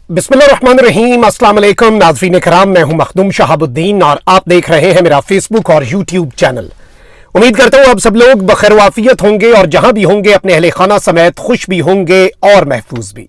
बिस्मिल्लाहिर्रहमानिर्रहीम, अस्सलाम वालेकुम नाज़रीन कराम, मैं हूं मखदूम शहाबुद्दीन और आप देख रहे हैं मेरा फेसबुक और यूट्यूब चैनल। उम्मीद करता हूं आप सब लोग बखैर वाफियत होंगे और जहां भी होंगे अपने अहले खाना समेत खुश भी होंगे और महफूज भी।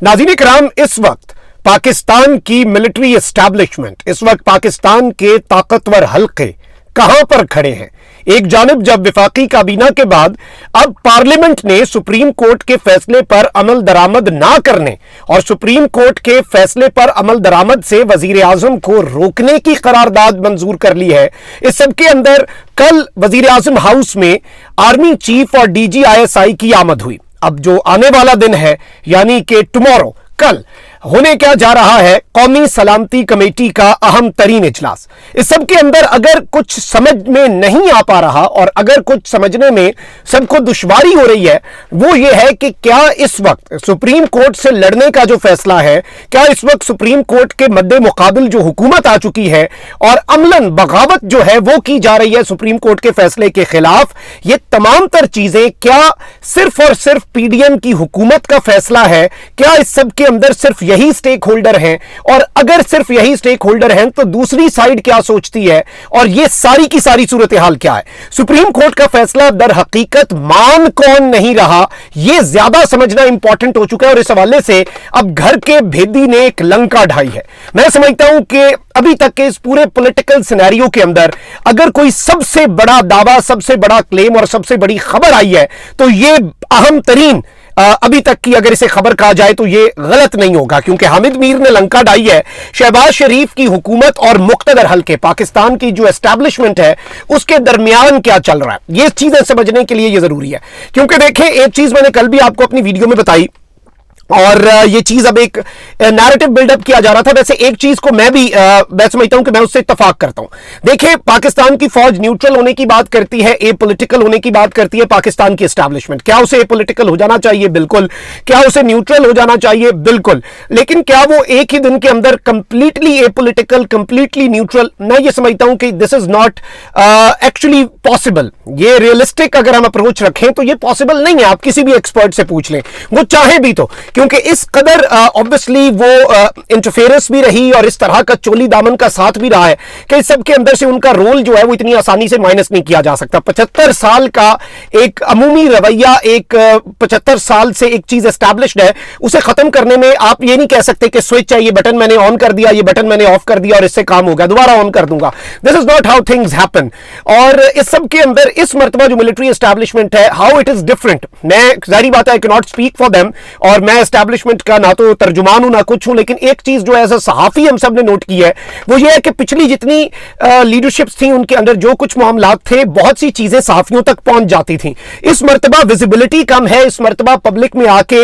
नाज़रीन कराम, इस वक्त पाकिस्तान की मिलिट्री एस्टैब्लिशमेंट, इस वक्त पाकिस्तान के ताकतवर हल्के कहां पर खड़े हैं। एक जानिब जब विफाकी काबीना के बाद अब पार्लियामेंट ने सुप्रीम कोर्ट के फैसले पर अमल दरामद ना करने और सुप्रीम कोर्ट के फैसले पर अमल दरामद से वजीर आजम को रोकने की करारदाद मंजूर कर ली है। इस सबके अंदर कल वजीर आजम हाउस में आर्मी चीफ और DGISI की आमद हुई। अब जो आने वाला दिन है यानी कि टुमारो, कल होने क्या जा रहा है कौमी सलामती कमेटी का अहम तरीन इजलास। इस सब के अंदर अगर कुछ समझ में नहीं आ पा रहा और अगर कुछ समझने में सबको दुश्वारी हो रही है, वो ये है कि क्या इस वक्त सुप्रीम कोर्ट से लड़ने का जो फैसला है, क्या इस वक्त सुप्रीम कोर्ट के मद्दे मुकाबिल जो हुकूमत आ चुकी है और अमलन बगावत जो है वो की जा रही है सुप्रीम कोर्ट के फैसले के खिलाफ, ये तमाम तर चीजें क्या सिर्फ और सिर्फ PDM की हुकूमत का फैसला है? क्या इस सब के अंदर सिर्फ यही स्टेक होल्डर हैं? और अगर सिर्फ यही स्टेक होल्डर हैं तो दूसरी साइड क्या सोचती है? और ये सारी की सारी सूरत हाल क्या है? सुप्रीम कोर्ट का फैसला दर हकीकत मान कौन नहीं रहा, यह ज्यादा समझना इंपॉर्टेंट हो चुका है और इस हवाले से अब घर के भेदी ने एक लंका ढाई है। मैं समझता हूं कि अभी तक के इस पूरे पॉलिटिकल सिनेरियो के अंदर अगर कोई सबसे बड़ा दावा, सबसे बड़ा क्लेम और सबसे बड़ी खबर आई है तो ये अहम तरीन अभी तक की अगर इसे खबर कहा जाए तो ये गलत नहीं होगा, क्योंकि हामिद मीर ने लंका ढाई है शहबाज शरीफ की हुकूमत और मुख्तदर हल्के पाकिस्तान की जो एस्टैब्लिशमेंट है उसके दरमियान क्या चल रहा है। ये चीजें समझने के लिए ये जरूरी है, क्योंकि देखें एक चीज मैंने कल भी आपको अपनी वीडियो में बताई और ये चीज अब एक नैरेटिव बिल्डअप किया जा रहा था। वैसे एक चीज को मैं समझता हूं कि मैं उससे इत्तफाक करता हूं। देखिए, पाकिस्तान की फौज न्यूट्रल होने की बात करती है, एपॉलिटिकल होने की बात करती है पाकिस्तान की एस्टैब्लिशमेंट। क्या उसे एपॉलिटिकल हो जाना चाहिए? बिल्कुल। क्या उसे न्यूट्रल हो जाना चाहिए? बिल्कुल। लेकिन क्या वो एक ही दिन के अंदर कंप्लीटली एपॉलिटिकल, कंप्लीटली न्यूट्रल? मैं ये समझता हूं कि this is not actually possible. ये रियलिस्टिक अगर हम अप्रोच रखें तो ये पॉसिबल नहीं है। आप किसी भी एक्सपर्ट से पूछ लें, वो चाहे भी तो, क्योंकि इस कदर ऑब्वियसली वो इंटरफेरेंस भी रही और इस तरह का चोली दामन का साथ भी रहा है कि इस सब के अंदर से उनका रोल जो है वो इतनी आसानी से माइनस नहीं किया जा सकता। 75 साल का एक अमूमी रवैया, एक 75 साल से एक चीज एस्टैब्लिश्ड है, उसे खत्म करने में आप ये नहीं कह सकते कि स्विच है, ये बटन मैंने ऑन कर दिया, ये बटन मैंने ऑफ कर दिया और इससे काम हो गया, दोबारा ऑन कर दूंगा। This is not how things happen. और इस सब के अंदर इस मर्तबा जो मिलिट्री एस्टैब्लिशमेंट है, हाउ इट इज डिफरेंट, मैं जाहिर बात है I can not speak for them और मैं एस्टैब्लिशमेंट का ना तो तर्जुमान हूं ना कुछ हूं, लेकिन एक चीज जो एज अ सहाफी हम सब ने नोट की है वो ये है कि पिछली जितनी लीडरशिप्स थी उनके अंदर जो कुछ मामलात थे, बहुत सी चीजें सहाफियों तक पहुंच जाती थी। इस मर्तबा विजिबिलिटी कम है, इस मर्तबा पब्लिक में आके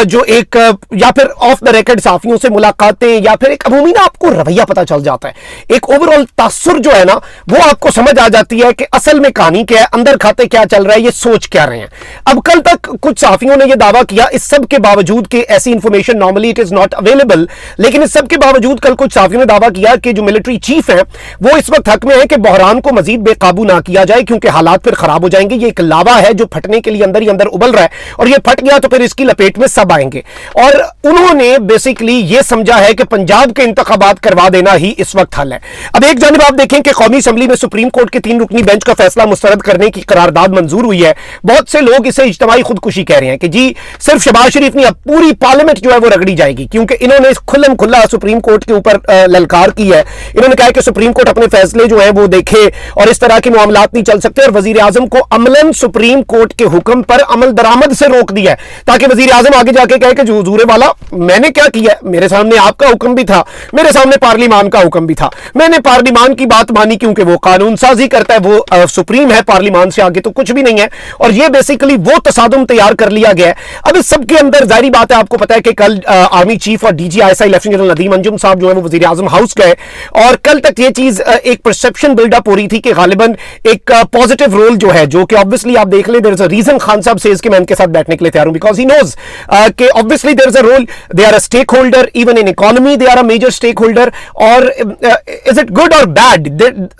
जो एक या फिर ऑफ द रिकॉर्ड सहाफियों से मुलाकातें या फिर एक अमूमी ना आपको रवैया पता चल जाता है, एक ओवरऑल तासुर जो है ना वो आपको समझ आ जाती है कि असल में कहानी क्या है, अंदर खाते क्या चल रहा है, ये सोच क्या रहे हैं। अब कल तक कुछ सहाफियों ने यह दावा किया, इस सब के बावजूद कि ऐसी information normally it is not available, लेकिन इस सब के बावजूद कल कुछ सहाफियों ने दावा किया कि जो मिलिट्री चीफ है वो इस वक्त हक में है कि बहरान को मजीद बेकाबू ना किया जाए, क्योंकि हालात फिर खराब हो जाएंगे। ये एक लावा है जो फटने के लिए अंदर ही अंदर उबल रहा है और ये फट गया तो फिर इसकी लपेट में सब आएंगे। और उन्होंने बेसिकली ये समझा है कि पंजाब के इंतखाबात करवा देना ही इस वक्त हल है। अब एक जानिब आप देखें कि कौमी असम्बली में सुप्रीम कोर्ट के 3 रुकनी बेंच का फैसला मुस्तरद करने की करारदाद मंजूर हुई है। बहुत से लोग इसे इज्तिमाई खुदकुशी कह रहे हैं कि जी सिर्फ शहबाज शरीफ नहीं, अब पूरी पार्लियामेंट जो है वो रगड़ी जाएगी, क्योंकि इन्होंने खुल्लम खुल्ला सुप्रीम कोर्ट के ऊपर ललकार की है। इन्होंने कहा कि सुप्रीम कोर्ट अपने फैसले जो है वो देखे और इस तरह के मामलात नहीं चल सकते, और वजीर आजम को अमलन सुप्रीम कोर्ट के हुक्म पर अमल दरामद से रोक दिया है ताकि वजीर आजम आगे जाके कहे कि हुजूर वाला मैंने क्या किया, मेरे सामने आपका हुक्म भी था, मेरे सामने पार्लिमान का हुक्म भी था, मैंने पार्लिमान की बात मानी क्योंकि वो कानून साजी करता है, वो सुप्रीम है, पार्लिमान से आगे तो कुछ भी नहीं है। और ये बेसिकली वो तसादुम तैयार कर लिया गया है। अब इस सब के अंदर जाहिर बात है, आपको पता है कि कल आर्मी चीफ और DGISI lieutenant general Nadeem Anjum साहब जो है वो वजीर आजम हाउस गए और कल तक ये चीज एक परसेप्शन बिल्डअप हो रही थी कि गालिबन एक पॉजिटिव रोल जो है, जो कि ऑब्वियसली आप देख ले, there is a reason Khan Sahab says कि मैं इनके साथ बैठने के लिए तैयार हूं, बिकॉज ही नोज कि obviously there is a role, they are a stakeholder even in economy, they are a major stakeholder. और इज इट गुड और बैड,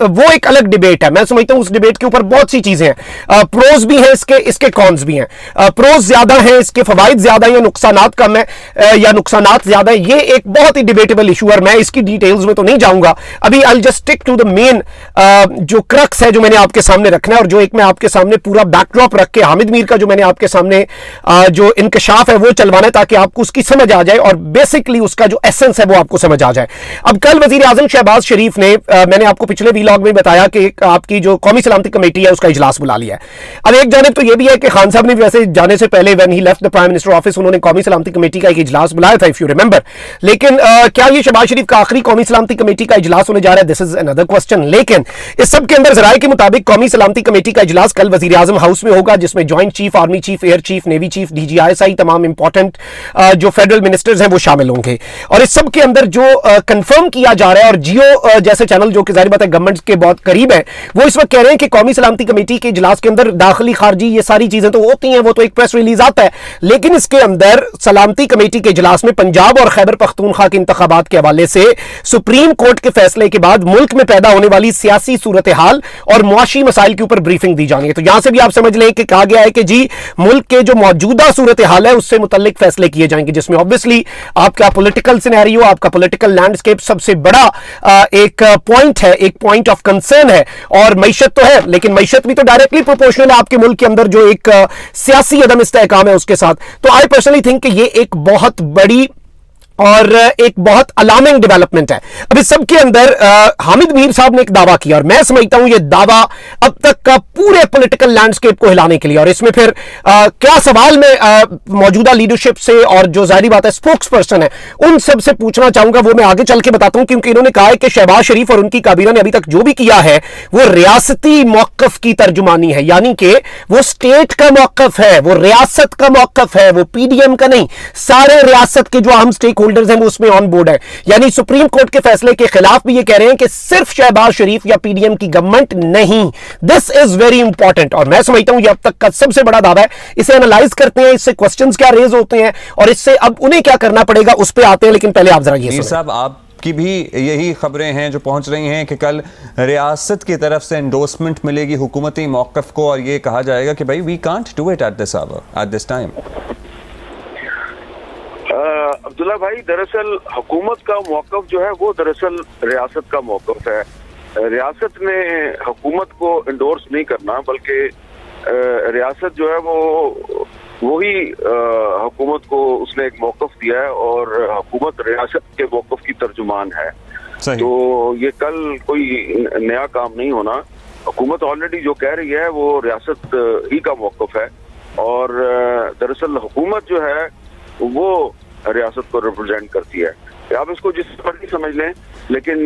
वो एक अलग डिबेट है। मैं समझता हूं उस डिबेट के ऊपर बहुत सी चीजें हैं, प्रोज भी हैं इसके कॉन्स भी हैं। प्रोज ज्यादा है इसके, फवाइद ज्यादा या नुकसानात कम है या नुकसानात ज्यादा है, ये एक बहुत ही डिबेटेबल इशू है। मैं इसकी डिटेल्स में तो नहीं जाऊंगा अभी। I just stick to the main जो क्रक्स है जो मैंने आपके सामने रखना है, और जो एक मैं आपके सामने पूरा बैकड्रॉप रख के हामिद मीर का जो मैंने आपके सामने जो इंकशाफ है वो चलवाना है, ताकि आपको उसकी समझ आ जाए और बेसिकली उसका जो एसेंस है वो आपको समझ आ जाए। अब कल वजीर आजम शहबाज शरीफ ने मैंने आपको पिछले वीलॉग में बताया कि आपकी जो कौमी सलामती कमेटी है उसका इजलास बुला लिया है। अब एक जानिब तो यह भी है कि खान साहब ने वैसे जाने से पहले when he left the prime minister office उन्होंने कौमी सलामती कमेटी का एक इजलास बुलाया था, इफ यू रिमेंबर। लेकिन क्या ये शहबाज शरीफ का आखिरी कौमी सलामती कमेटी का इजलास होने जा रहा है? This is another question. लेकिन इस सब के अंदर जराये के मुताबिक कौमी सलामती कमेटी का इजलास कल वजीर आजम हाउस में होगा, जिसमें joint chief, army chief, air chief, navy chief, DGISI, तमाम इंपॉर्टेंट जो फेडरल मिनिस्टर्स हैं वो शामिल होंगे। और इस सब के अंदर जो कंफर्म किया जा रहा है, और जियो जैसे चैनल जो कि जाहिर बात है गवर्नमेंट के बहुत करीब है, वो इस वक्त कह रहे हैं कि कौमी सलामती कमेटी के इजलास के अंदर दाखिली खारजी ये सारी चीजें तो होती हैं, वो तो एक प्रेस रिलीज आता है, लेकिन इसके अंदर सलामती कमेटी के इजलास में पंजाब और खैबर पख्तूनख्वा के इंतखाबात के हवाले से सुप्रीम कोर्ट के फैसले के बाद मुल्क में पैदा होने वाली सियासी सूरत हाल और मुआशी मसाइल के ऊपर ब्रीफिंग दी जानी है। तो यहां से भी आप समझ लें कि कहा गया है कि जी मुल्क के जो मौजूदा सूरत हाल है उससे मुतल्लिक फैसले किए जाएंगे, जिसमें ऑब्वियसली आपका पॉलिटिकल सिनेरियो, आपका पॉलिटिकल लैंडस्केप सबसे बड़ा एक पॉइंट है, एक पॉइंट ऑफ कंसर्न है। और मईशत तो है, लेकिन मईशत भी तो डायरेक्टली प्रोपोर्शनल है आपके मुल्क के अंदर जो एक सियासी अदम इस्तेहकाम है उसके साथ। तो आई पर्सनली थिंक कि ये एक बहुत बड़ी और एक बहुत अलार्मिंग डेवलपमेंट है। अब इस सब के अंदर हामिद मीर साहब ने एक दावा किया, और मैं समझता हूं ये दावा अब तक का पूरे पॉलिटिकल लैंडस्केप को हिलाने के लिए, और इसमें फिर क्या सवाल में मौजूदा लीडरशिप से और जो जाहिर बात है स्पोक्स पर्सन है उन सब से पूछना चाहूंगा, वो मैं आगे चल के बताता हूं। क्योंकि इन्होंने कहा है कि शहबाज शरीफ और उनकी काबीना ने अभी तक जो भी किया है वो रियासती मौकफ की तर्जुमानी है, यानी कि वो स्टेट का मौकफ है, वो रियासत का मौकफ है, वो PDM का नहीं। सारे रियासत के जो अहम स्टेक होल्डर्स हैं वो उसमें ऑन बोर्ड है। यानी सुप्रीम कोर्ट के फैसले के खिलाफ भी ये कह रहे हैं कि सिर्फ शहबाज शरीफ या PDM की गवर्नमेंट नहीं। दिस इज वेरी इंपॉर्टेंट, और मैं समझता हूं ये अब तक का सबसे बड़ा दावा है। इसे एनालाइज करते हैं, इससे क्वेश्चंस क्या रेज होते हैं और इससे अब उन्हें क्या करना पड़ेगा उस पर आते हैं। लेकिन पहले आप जरा ये सुनिए। साहब, आपकी भी यही खबरें हैं जो पहुंच रही हैं कि कल रियासत की तरफ से एंडोर्समेंट मिलेगी हुकूमती मौकफ को, और ये कहा जाएगा कि भाई we can't do it at this hour, at this time. Abdullah भाई, दरअसल हुकूमत का मौकफ जो है वो दरअसल रियासत का मौकफ है। रियासत ने हुकूमत को इंडोर्स नहीं करना, बल्कि रियासत जो है वो वही हुकूमत को उसने एक मौकफ दिया है, और हुकूमत रियासत के मौकफ की तर्जुमान है। तो ये कल कोई नया काम नहीं होना। हुकूमत ऑलरेडी जो कह रही है वो रियासत ही का मौकफ है, और दरअसल हुकूमत जो है वो रियासत को रिप्रेजेंट करती है। आप इसको जिस पर नहीं समझ लें, लेकिन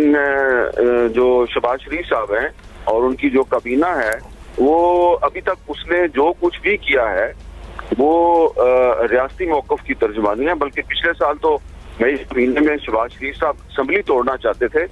जो शहबाज शरीफ साहब हैं और उनकी जो काबीना है वो अभी तक उसने जो कुछ भी किया है वो रियासती मौकफ की तर्जुमानी है। बल्कि पिछले साल तो मई महीने में शहबाज शरीफ साहब असम्बली तोड़ना चाहते थे,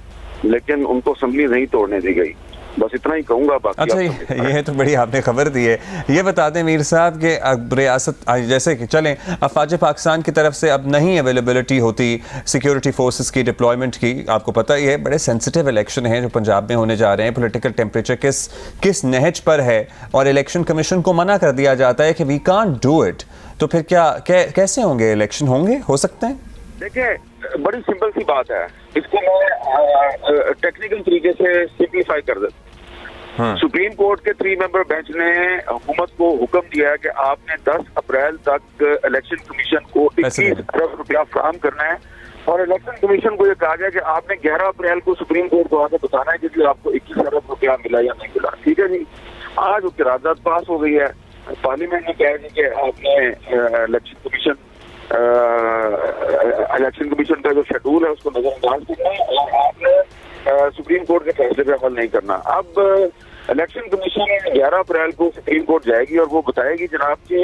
लेकिन उनको असम्बली नहीं तोड़ने दी गई। बस इतना ही कहूंगा। बाकी अच्छा, ये तो बड़ी आपने खबर दी है। ये बता दें मीर साहब कि अब रियासत जैसे कि चलें, अफवाज पाकिस्तान की तरफ से अब नहीं अवेलेबिलिटी होती सिक्योरिटी फोर्सेस की डिप्लॉयमेंट की। आपको पता ही है बड़े सेंसिटिव इलेक्शन हैं जो पंजाब में होने जा रहे हैं। पॉलिटिकल टेम्परेचर किस नहज पर है, और इलेक्शन कमीशन को मना कर दिया जाता है कि वी कांट डू इट। तो फिर कैसे होंगे इलेक्शन? हो सकते हैं? देखिए, बड़ी सिंपल सी बात है, इसको मैं टेक्निकल तरीके से सिंप्लीफाई कर देता हूं। सुप्रीम कोर्ट के 3 मेंबर बेंच ने हुकूमत को हुक्म दिया है कि आपने 10 अप्रैल तक इलेक्शन कमीशन को 21 अरब रुपया फराहम करना है, और इलेक्शन कमीशन को यह कहा गया कि आपने 11 अप्रैल को सुप्रीम कोर्ट को आकर बताना है कि आपको 21 अरब रुपया मिला या नहीं मिला। ठीक है जी। आज वो करारदाद पास हो गई है, पार्लियामेंट ने कहा कि आपने इलेक्शन कमीशन का जो शेड्यूल है उसको नजरअंदाज करना है, और आपने सुप्रीम कोर्ट के फैसले पे अमल नहीं करना। अब इलेक्शन कमीशन 11 अप्रैल को सुप्रीम कोर्ट जाएगी और वो बताएगी जनाब कि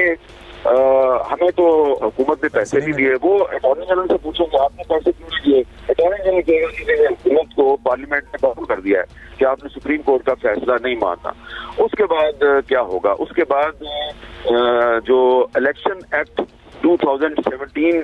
हमें तो हुकूमत ने पैसे भी दिए। वो अटॉर्नी जनरल से पूछेंगे आपने पैसे क्यों नहीं दिए, अटॉर्नी जनरल कहेगा हुकूमत को पार्लियामेंट ने काबू कर दिया है कि आपने सुप्रीम कोर्ट का फैसला नहीं माना। उसके बाद क्या होगा? उसके बाद जो इलेक्शन एक्ट 2017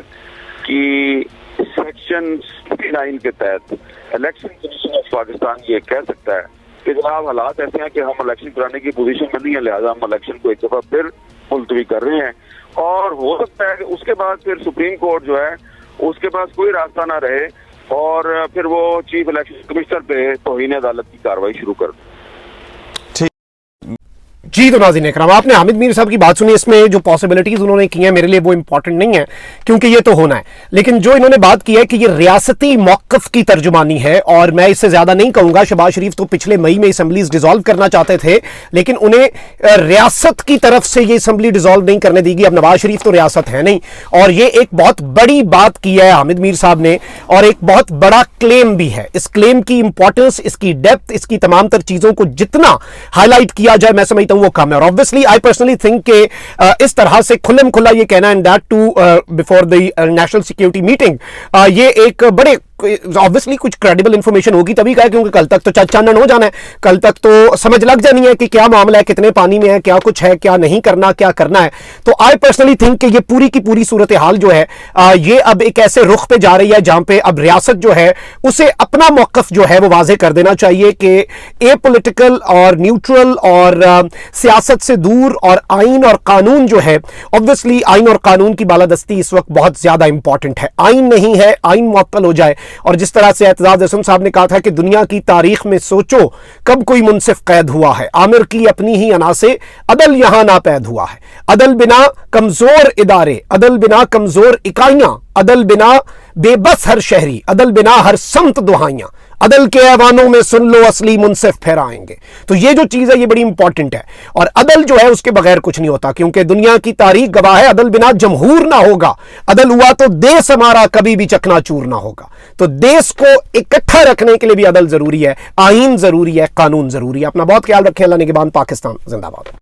की सेक्शन 69 के तहत इलेक्शन कमीशन ऑफ पाकिस्तान ये कह सकता है कि जनाब हालात ऐसे हैं कि हम इलेक्शन कराने की पोजीशन में नहीं है, लिहाजा हम इलेक्शन को एक दफा फिर मुलतवी कर रहे हैं। और हो सकता है कि उसके बाद फिर सुप्रीम कोर्ट जो है उसके पास कोई रास्ता ना रहे और फिर वो चीफ इलेक्शन कमिश्नर पे तौहीन अदालत की कार्रवाई शुरू कर दे। जी तो नाज़रीन इकराम, आपने हामिद मीर साहब की बात सुनी। इसमें जो पॉसिबिलिटीज उन्होंने की हैं मेरे लिए वो इंपॉर्टेंट नहीं है क्योंकि ये तो होना है, लेकिन जो इन्होंने बात की है कि ये रियासती मौक़िफ़ की तर्जुमानी है और मैं इससे ज्यादा नहीं कहूंगा। शहबाज शरीफ तो पिछले मई में असम्बलीज डिसॉल्व करना चाहते थे, लेकिन उन्हें रियासत की तरफ से ये असम्बली डिसॉल्व नहीं करने देगी। अब नवाज शरीफ तो रियासत है नहीं, और ये एक बहुत बड़ी बात की है हामिद मीर साहब ने, और एक बहुत बड़ा क्लेम भी है। इस क्लेम की इंपॉर्टेंस, इसकी डेप्थ, इसकी तमाम तर चीजों को जितना हाईलाइट किया जाए मैं समझता हूं वो कम है। और ऑब्वियसली आई पर्सनली थिंक कि इस तरह से खुल्लम खुल्ला ये कहना, and that too before the national security meeting, ये एक बड़े ऑब्वियसली कुछ क्रेडिबल इंफॉर्मेशन होगी तभी कहा, क्योंकि कल तक तो चानन हो जाना है, कल तक तो समझ लग जानी है कि क्या मामला है, कितने पानी में है, क्या कुछ है, क्या नहीं करना, क्या करना है। तो आई पर्सनली थिंक कि ये पूरी की पूरी सूरत हाल जो है ये अब एक ऐसे रुख पे जा रही है जहां पे अब रियासत जो है उसे अपना मौकफ जो है वो वाजे कर देना चाहिए कि ए पॉलिटिकल और न्यूट्रल और सियासत से दूर, और आइन और कानून जो है, ऑब्वियसली आइन और कानून की बालादस्ती इस वक्त बहुत ज्यादा इंपॉर्टेंट है। आइन नहीं है, आइन मुअत्तल हो जाए। और जिस तरह से एतजाज हसन साहब ने कहा था कि दुनिया की तारीख में सोचो कब कोई मुनसिफ कैद हुआ है, आमिर की अपनी ही अना से अदल यहां ना पैद हुआ है। अदल बिना कमजोर इदारे, अदल बिना कमजोर इकाइयां, अदल बिना बेबस हर शहरी, अदल बिना हर समत दुहाइयां, अदल के ऐवानों में सुन लो असली मुनसिफ फिर आएंगे। तो ये जो चीज है ये बड़ी इंपॉर्टेंट है, और अदल जो है उसके बगैर कुछ नहीं होता, क्योंकि दुनिया की तारीख गवाह है अदल बिना जमहूर ना होगा, अदल हुआ तो देश हमारा कभी भी चकनाचूर ना होगा। तो देश को इकट्ठा रखने के लिए भी अदल जरूरी है, आइन जरूरी है, कानून जरूरी है। अपना बहुत ख्याल रखें। अल्लाह निगहबान। पाकिस्तान जिंदाबाद।